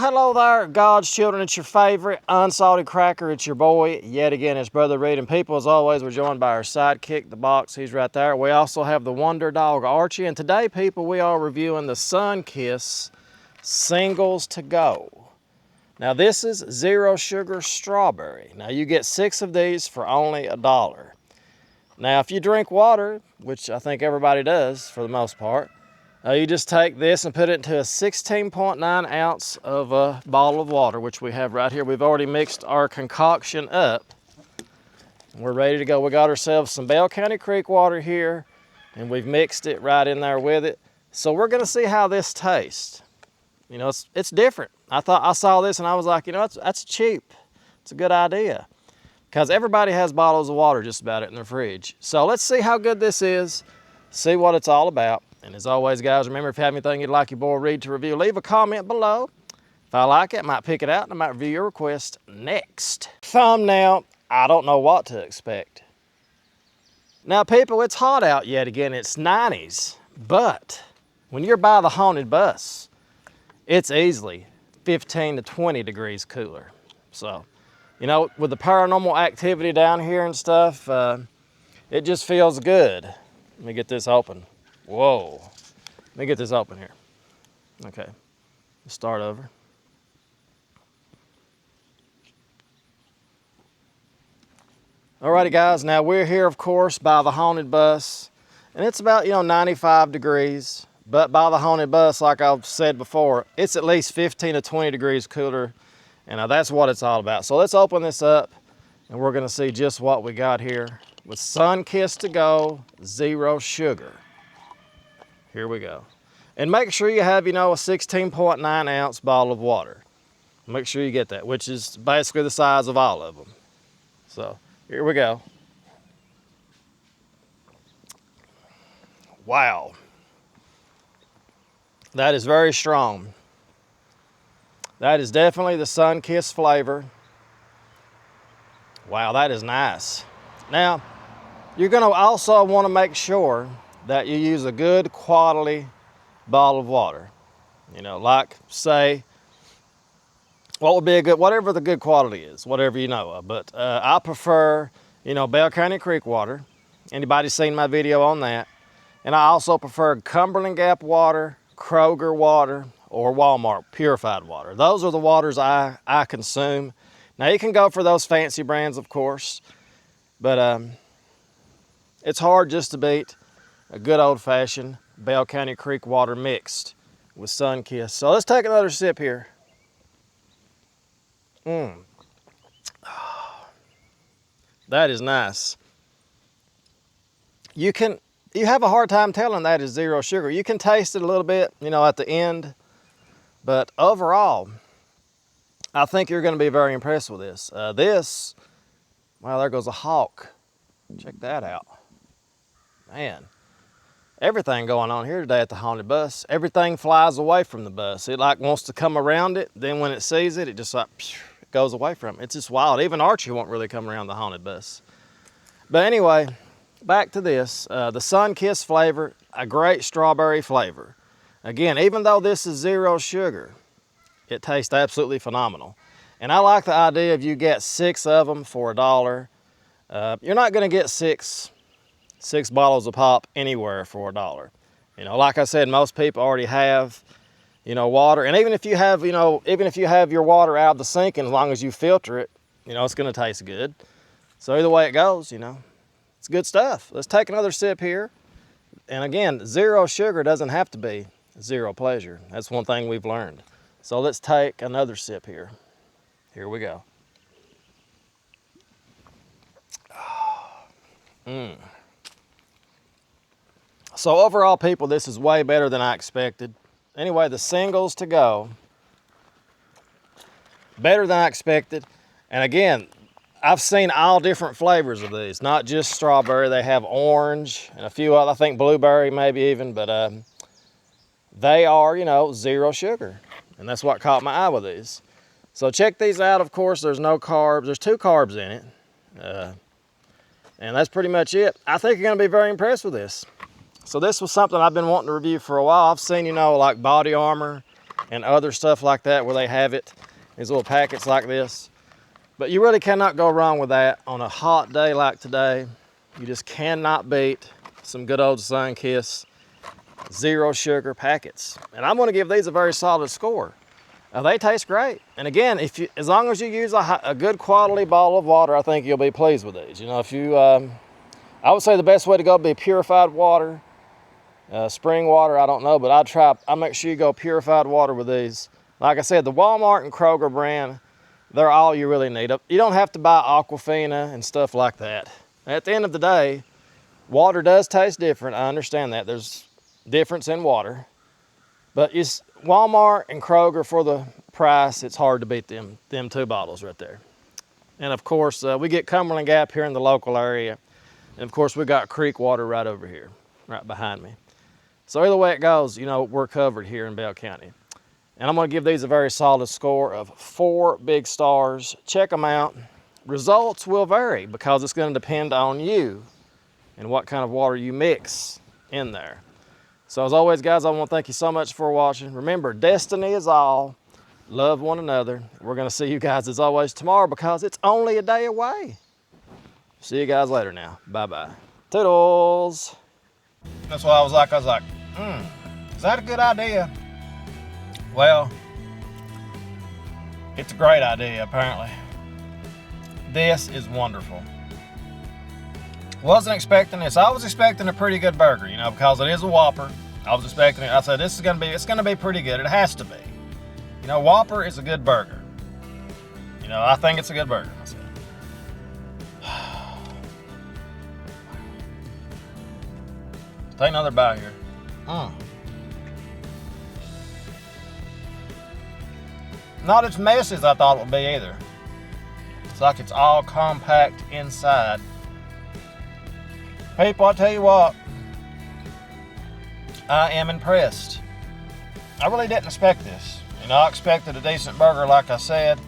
Well, hello there, God's children. It's your favorite unsalted cracker. It's your boy, yet again, it's Brother Reed. And people, as always, we're joined by our sidekick, the box. He's right there. We also have the wonder dog, Archie. And today, people, we are reviewing the Sunkist Singles To Go. Now, this is zero sugar strawberry. Now, you get 6 of these for only $1. Now, if you drink water, which I think everybody does for the most part, you just take this and put it into a 16.9 ounce of a bottle of water, which we have right here. We've already mixed our concoction up. We're ready to go. We got ourselves some Bell County Creek water here, and we've mixed it right in there with it. So we're gonna see how this tastes. You know, it's different. I saw this and I was like, you know, that's cheap. It's a good idea. Because everybody has bottles of water just about it in their fridge. So let's see how good this is, see what it's all about. And as always, guys, remember, if you have anything you'd like your boy Reed to review, leave a comment below. If I like it, I might pick it out and I might review your request next. Thumbnail, I don't know what to expect. Now, people, it's hot out yet again. It's 90s. But when you're by the haunted bus, it's easily 15 to 20 degrees cooler. So, you know, with the paranormal activity down here and stuff, it just feels good. Let me get this open. Whoa. Let me get this open here. Okay, let's start over. Alrighty, guys, now we're here, of course, by the haunted bus, and it's about, 95 degrees, but by the haunted bus, like I've said before, it's at least 15 to 20 degrees cooler, and that's what it's all about. So let's open this up, and we're gonna see just what we got here with Sunkist To Go, zero sugar. Here we go. And make sure you have, a 16.9 ounce bottle of water. Make sure you get that, which is basically the size of all of them. So here we go. Wow. That is very strong. That is definitely the Sunkist flavor. Wow, that is nice. Now, you're gonna also wanna make sure that you use a good quality bottle of water. Like, say, what would be a good, whatever the good quality is, whatever you know of. But I prefer, Bell County Creek water. Anybody seen my video on that? And I also prefer Cumberland Gap water, Kroger water, or Walmart purified water. Those are the waters I consume. Now, you can go for those fancy brands, of course, but it's hard just to beat a good old-fashioned Bell County Creek water mixed with Sunkist. So let's take another sip here. That is nice. You have a hard time telling that is zero sugar. You can taste it a little bit, at the end, but overall, I think you're gonna be very impressed with this. Wow, there goes a hawk. Check that out. Man. Everything going on here today at the haunted bus. Everything flies away from the bus. It wants to come around it. Then when it sees it, it just it goes away from it. It's just wild. Even Archie won't really come around the haunted bus. But anyway, back to this. The Sunkist flavor, a great strawberry flavor. Again, even though this is zero sugar, it tastes absolutely phenomenal. And I like the idea of you get 6 of them for $1. You're not gonna get six bottles of pop anywhere for $1. Like I said, most people already have, water. And even if you have, your water out of the sink, and as long as you filter it, it's gonna taste good. So either way it goes, it's good stuff. Let's take another sip here. And again, zero sugar doesn't have to be zero pleasure. That's one thing we've learned. So let's take another sip here. Here we go. So overall, people, this is way better than I expected. Anyway, the Singles To Go, better than I expected. And again, I've seen all different flavors of these, not just strawberry. They have orange and a few other, I think blueberry maybe even, but they are, zero sugar. And that's what caught my eye with these. So check these out. Of course, there's no carbs. There's 2 carbs in it. And that's pretty much it. I think you're gonna be very impressed with this. So this was something I've been wanting to review for a while. I've seen, like Body Armor and other stuff like that where they have it, these little packets like this. But you really cannot go wrong with that on a hot day like today. You just cannot beat some good old Sunkist zero sugar packets. And I'm gonna give these a very solid score. They taste great. And again, as long as you use a good quality bottle of water, I think you'll be pleased with these. You know, if you, I would say the best way to go would be purified water, spring water, I don't know, but I'll make sure you go purified water with these. Like I said, the Walmart and Kroger brand, they're all you really need. You don't have to buy Aquafina and stuff like that. At the end of the day, water does taste different. I understand that. There's difference in water. But it's Walmart and Kroger, for the price, it's hard to beat them two bottles right there. And of course, we get Cumberland Gap here in the local area. And of course, we got creek water right over here, right behind me. So either way it goes, you know, we're covered here in Bell County. And I'm gonna give these a very solid score of 4 big stars. Check them out. Results will vary because it's gonna depend on you and what kind of water you mix in there. So as always, guys, I want to thank you so much for watching. Remember, destiny is all. Love one another. We're going to see you guys, as always, tomorrow because it's only a day away. See you guys later now. Bye-bye. Toodles. That's why I was like, is that a good idea? Well, it's a great idea, apparently. This is wonderful. Wasn't expecting this. I was expecting a pretty good burger, you know, because it is a Whopper. I was expecting it. I said, it's gonna be pretty good. It has to be. You know, Whopper is a good burger. You know, I think it's a good burger. I said. Take another bite here. Not as messy as I thought it would be either. It's like it's all compact inside. People, I tell you what, I am impressed. I really didn't expect this. You know, I expected a decent burger, like I said.